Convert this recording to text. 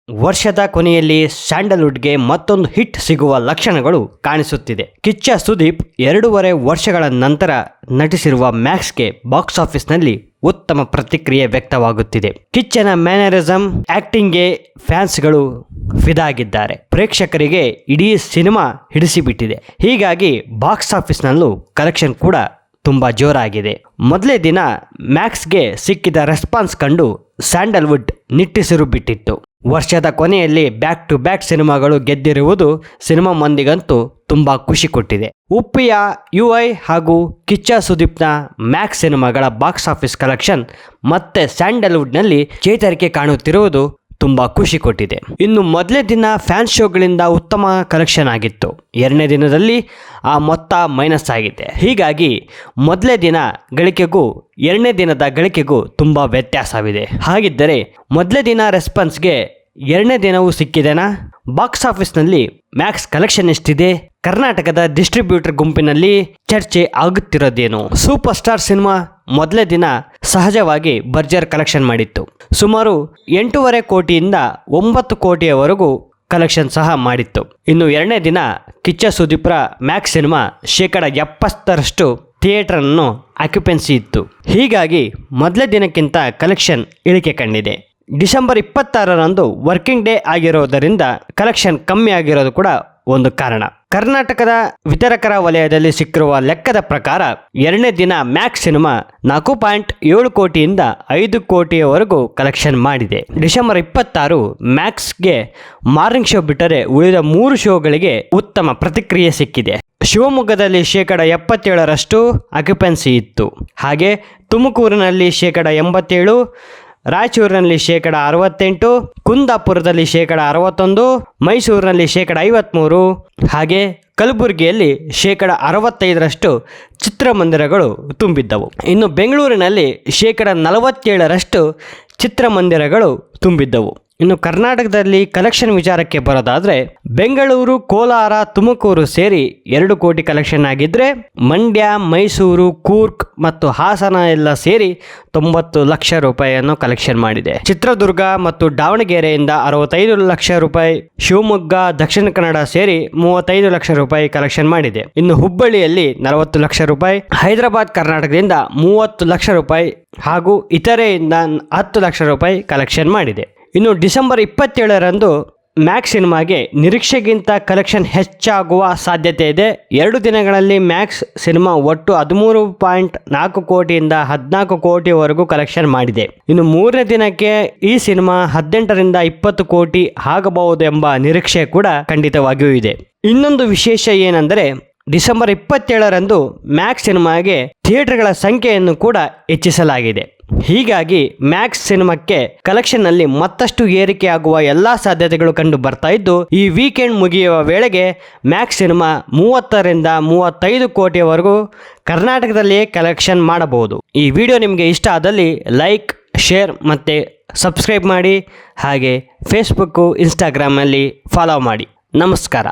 ವರ್ಷದ ಕೊನೆಯಲ್ಲಿ ಸ್ಯಾಂಡಲ್ವುಡ್ಗೆ ಮತ್ತೊಂದು ಹಿಟ್ ಸಿಗುವ ಲಕ್ಷಣಗಳು ಕಾಣಿಸುತ್ತಿದೆ. ಕಿಚ್ಚ ಸುದೀಪ್ 2.5 ವರ್ಷಗಳ ನಂತರ ನಟಿಸಿರುವ ಮ್ಯಾಕ್ಸ್ಗೆ ಬಾಕ್ಸ್ ಆಫೀಸ್ನಲ್ಲಿ ಉತ್ತಮ ಪ್ರತಿಕ್ರಿಯೆ ವ್ಯಕ್ತವಾಗುತ್ತಿದೆ. ಕಿಚ್ಚನ ಮ್ಯಾನರಿಸಂ, ಆಕ್ಟಿಂಗ್ಗೆ ಫ್ಯಾನ್ಸ್ಗಳು ಫಿದಾಗಿದ್ದಾರೆ. ಪ್ರೇಕ್ಷಕರಿಗೆ ಇಡೀ ಸಿನಿಮಾ ಹಿಡಿಸಿಬಿಟ್ಟಿದೆ. ಹೀಗಾಗಿ ಬಾಕ್ಸ್ ಆಫೀಸ್ನಲ್ಲೂ ಕಲೆಕ್ಷನ್ ಕೂಡ ತುಂಬಾ ಜೋರಾಗಿದೆ. ಮೊದಲೇ ದಿನ ಮ್ಯಾಕ್ಸ್ಗೆ ಸಿಕ್ಕಿದ ರೆಸ್ಪಾನ್ಸ್ ಕಂಡು ಸ್ಯಾಂಡಲ್ವುಡ್ ನಿಟ್ಟುಸಿರು ಬಿಟ್ಟಿತ್ತು. ವರ್ಷದ ಕೊನೆಯಲ್ಲಿ ಬ್ಯಾಕ್ ಟು ಬ್ಯಾಕ್ ಸಿನಿಮಾಗಳು ಗೆದ್ದಿರುವುದು ಸಿನಿಮಾ ಮಂದಿಗಂತೂ ತುಂಬಾ ಖುಷಿ ಕೊಟ್ಟಿದೆ. ಉಪ್ಪಿಯ UI ಹಾಗೂ ಕಿಚ್ಚ ಸುದೀಪ್ನ ಮ್ಯಾಕ್ಸ್ ಸಿನಿಮಾಗಳ ಬಾಕ್ಸ್ ಆಫೀಸ್ ಕಲೆಕ್ಷನ್ ಮತ್ತೆ ಸ್ಯಾಂಡಲ್ವುಡ್ನಲ್ಲಿ ಚೇತರಿಕೆ ಕಾಣುತ್ತಿರುವುದು ತುಂಬಾ ಖುಷಿ ಕೊಟ್ಟಿದೆ. ಇನ್ನು ಮೊದಲೇ ದಿನ ಫ್ಯಾನ್ಸ್ ಶೋಗಳಿಂದ ಉತ್ತಮ ಕಲೆಕ್ಷನ್ ಆಗಿತ್ತು. 2ನೇ ದಿನದಲ್ಲಿ ಆ ಮೊತ್ತ ಮೈನಸ್ ಆಗಿದೆ. ಹೀಗಾಗಿ ಮೊದಲೇ ದಿನ ಗಳಿಕೆಗೂ 2ನೇ ದಿನದ ಗಳಿಕೆಗೂ ತುಂಬಾ ವ್ಯತ್ಯಾಸವಿದೆ. ಹಾಗಿದ್ದರೆ ಮೊದಲೇ ದಿನ ರೆಸ್ಪಾನ್ಸ್ಗೆ 2ನೇ ದಿನವೂ ಸಿಕ್ಕಿದೆನಾ? ಬಾಕ್ಸ್ ಆಫೀಸ್ನಲ್ಲಿ ಮ್ಯಾಕ್ಸ್ ಕಲೆಕ್ಷನ್ ಎಷ್ಟಿದೆ? ಕರ್ನಾಟಕದ ಡಿಸ್ಟ್ರಿಬ್ಯೂಟರ್ ಗುಂಪಿನಲ್ಲಿ ಚರ್ಚೆ ಆಗುತ್ತಿರೋದೇನು? ಸೂಪರ್ ಸ್ಟಾರ್ ಸಿನಿಮಾ ಮೊದಲೇ ದಿನ ಸಹಜವಾಗಿ ಭರ್ಜರ್ ಕಲೆಕ್ಷನ್ ಮಾಡಿತ್ತು. ಸುಮಾರು 8.5 ಕೋಟಿಯಿಂದ 9 ಕೋಟಿಯವರೆಗೂ ಕಲೆಕ್ಷನ್ ಸಹ ಮಾಡಿತ್ತು. ಇನ್ನು 2ನೇ ದಿನ ಕಿಚ್ಚ ಸುದೀಪ್ರ ಮ್ಯಾಕ್ಸ್ ಸಿನಿಮಾ 70% ಥಿಯೇಟರ್ ಅನ್ನು ಆಕ್ಯುಪೆನ್ಸಿ ಇತ್ತು. ಹೀಗಾಗಿ ಮೊದಲೇ ದಿನಕ್ಕಿಂತ ಕಲೆಕ್ಷನ್ ಇಳಿಕೆ ಕಂಡಿದೆ. ಡಿಸೆಂಬರ್ 26ರಂದು ವರ್ಕಿಂಗ್ ಡೇ ಆಗಿರೋದರಿಂದ ಕಲೆಕ್ಷನ್ ಕಮ್ಮಿ ಆಗಿರೋದು ಕೂಡ ಒಂದು ಕಾರಣ. ಕರ್ನಾಟಕದ ವಿತರಕರ ವಲಯದಲ್ಲಿ ಸಿಕ್ಕಿರುವ ಲೆಕ್ಕದ ಪ್ರಕಾರ 2ನೇ ದಿನ ಮ್ಯಾಕ್ಸ್ ಸಿನಿಮಾ 4.7 ಕೋಟಿಯಿಂದ 5 ಕೋಟಿಯವರೆಗೂ ಕಲೆಕ್ಷನ್ ಮಾಡಿದೆ. ಡಿಸೆಂಬರ್ 26 ಮ್ಯಾಕ್ಸ್ಗೆ ಮಾರ್ನಿಂಗ್ ಶೋ ಬಿಟ್ಟರೆ ಉಳಿದ 3 ಶೋಗಳಿಗೆ ಉತ್ತಮ ಪ್ರತಿಕ್ರಿಯೆ ಸಿಕ್ಕಿದೆ. ಶಿವಮೊಗ್ಗದಲ್ಲಿ 77% ಆಕ್ಯುಪೆನ್ಸಿ ಇತ್ತು. ಹಾಗೆ ತುಮಕೂರಿನಲ್ಲಿ 87%, ರಾಯಚೂರಿನಲ್ಲಿ 68%, ಕುಂದಾಪುರದಲ್ಲಿ 61%, ಮೈಸೂರಿನಲ್ಲಿ 53%, ಹಾಗೆ ಕಲಬುರಗಿಯಲ್ಲಿ 65% ಚಿತ್ರಮಂದಿರಗಳು ತುಂಬಿದ್ದವು. ಇನ್ನು ಬೆಂಗಳೂರಿನಲ್ಲಿ 47% ಚಿತ್ರಮಂದಿರಗಳು ತುಂಬಿದ್ದವು. ಇನ್ನು ಕರ್ನಾಟಕದಲ್ಲಿ ಕಲೆಕ್ಷನ್ ವಿಚಾರಕ್ಕೆ ಬರೋದಾದರೆ ಬೆಂಗಳೂರು, ಕೋಲಾರ, ತುಮಕೂರು ಸೇರಿ 2 ಕೋಟಿ ಕಲೆಕ್ಷನ್ ಆಗಿದ್ದರೆ ಮಂಡ್ಯ, ಮೈಸೂರು, ಕೂರ್ಗ್ ಮತ್ತು ಹಾಸನ ಎಲ್ಲ ಸೇರಿ 90 ಲಕ್ಷ ರೂಪಾಯಿಯನ್ನು ಕಲೆಕ್ಷನ್ ಮಾಡಿದೆ. ಚಿತ್ರದುರ್ಗ ಮತ್ತು ದಾವಣಗೆರೆಯಿಂದ 65 ಲಕ್ಷ ರೂಪಾಯಿ, ಶಿವಮೊಗ್ಗ, ದಕ್ಷಿಣ ಕನ್ನಡ ಸೇರಿ 35 ಲಕ್ಷ ರೂಪಾಯಿ ಕಲೆಕ್ಷನ್ ಮಾಡಿದೆ. ಇನ್ನು ಹುಬ್ಬಳ್ಳಿಯಲ್ಲಿ 40 ಲಕ್ಷ ರೂಪಾಯಿ, ಹೈದರಾಬಾದ್ ಕರ್ನಾಟಕದಿಂದ 30 ಲಕ್ಷ ರೂಪಾಯಿ ಹಾಗೂ ಇತರೆಯಿಂದ 10 ಲಕ್ಷ ರೂಪಾಯಿ ಕಲೆಕ್ಷನ್ ಮಾಡಿದೆ. ಇನ್ನು ಡಿಸೆಂಬರ್ 27ರಂದು ಮ್ಯಾಕ್ಸ್ ಸಿನಿಮಾಗೆ ನಿರೀಕ್ಷೆಗಿಂತ ಕಲೆಕ್ಷನ್ ಹೆಚ್ಚಾಗುವ ಸಾಧ್ಯತೆ ಇದೆ. 2 ದಿನಗಳಲ್ಲಿ ಮ್ಯಾಕ್ಸ್ ಸಿನಿಮಾ ಒಟ್ಟು 13.4 ಕೋಟಿಯಿಂದ 14 ಕೋಟಿವರೆಗೂ ಕಲೆಕ್ಷನ್ ಮಾಡಿದೆ. ಇನ್ನು 3ನೇ ದಿನಕ್ಕೆ ಈ ಸಿನಿಮಾ 18ರಿಂದ 20 ಕೋಟಿ ಆಗಬಹುದು ಎಂಬ ನಿರೀಕ್ಷೆ ಕೂಡ ಖಂಡಿತವಾಗಿಯೂ ಇದೆ. ಇನ್ನೊಂದು ವಿಶೇಷ ಏನೆಂದರೆ ಡಿಸೆಂಬರ್ 27ರಂದು ಮ್ಯಾಕ್ಸ್ ಸಿನಿಮಾಗೆ ಥಿಯೇಟರ್ಗಳ ಸಂಖ್ಯೆಯನ್ನು ಕೂಡ ಹೆಚ್ಚಿಸಲಾಗಿದೆ. ಹೀಗಾಗಿ ಮ್ಯಾಕ್ಸ್ ಸಿನಿಮಾಕ್ಕೆ ಕಲೆಕ್ಷನ್ನಲ್ಲಿ ಮತ್ತಷ್ಟು ಏರಿಕೆಯಾಗುವ ಎಲ್ಲ ಸಾಧ್ಯತೆಗಳು ಕಂಡು ಬರ್ತಾ ಇದ್ದು, ಈ ವೀಕೆಂಡ್ ಮುಗಿಯುವ ವೇಳೆಗೆ ಮ್ಯಾಕ್ಸ್ ಸಿನಿಮಾ 30ರಿಂದ 35 ಕೋಟಿಯವರೆಗೂ ಕರ್ನಾಟಕದಲ್ಲಿಯೇ ಕಲೆಕ್ಷನ್ ಮಾಡಬಹುದು. ಈ ವಿಡಿಯೋ ನಿಮಗೆ ಇಷ್ಟ ಆದಲ್ಲಿ ಲೈಕ್, ಶೇರ್ ಮತ್ತು ಸಬ್ಸ್ಕ್ರೈಬ್ ಮಾಡಿ. ಹಾಗೆ ಫೇಸ್ಬುಕ್ಕು, ಇನ್ಸ್ಟಾಗ್ರಾಮಲ್ಲಿ ಫಾಲೋ ಮಾಡಿ. ನಮಸ್ಕಾರ.